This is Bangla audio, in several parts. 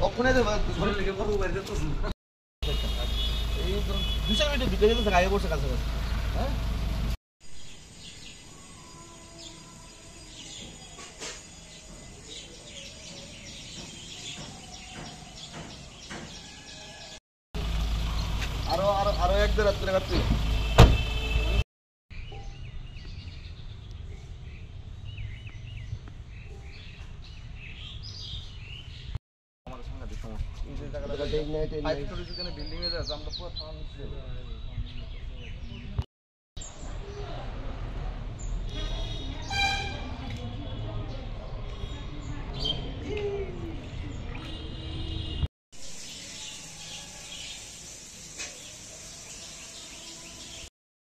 ওখানে ঘরে লেগে পড়বো বাইরে যেতেছ না এই 2 মিনিটে ঢুকে যেতেছে গায়ে বসে কাছাকাছি হ্যাঁ আরো এক দেড় রাত্রে কাটতে বিল্ডিং এ যাচ্ছে আমরা পুরো থানা নিচ্ছি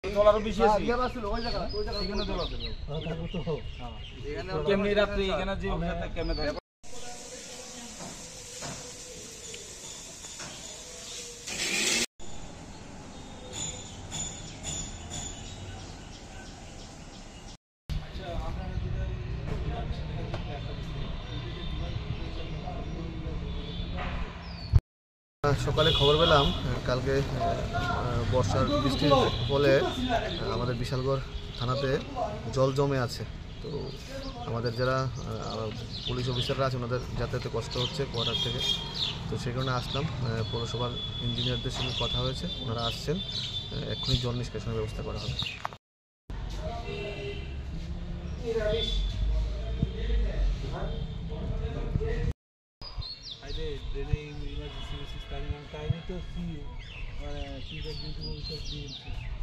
ডলারও বেশি আছে ইয়ার আছে ওই জায়গা এখানে ডলার দেব থাকবো তো হ্যাঁ এখানে কেমনি রাত্রি এখানে যে অবস্থা কেমনে থাকে সকালে খবর পেলাম কালকে বর্ষার বৃষ্টির ফলে আমাদের বিশালগড় থানাতে জল জমে আছে তো আমাদের যারা পুলিশ অফিসাররা আছে ওনাদের যাতায়াতে কষ্ট হচ্ছে কোয়ার্টার থেকে তো সেই কারণে আসলাম পৌরসভার ইঞ্জিনিয়ারদের সঙ্গে কথা হয়েছে ওনারা আসছেন এক্ষুনি জল নিষ্কাশনের ব্যবস্থা করা হবে I need to see feedback due to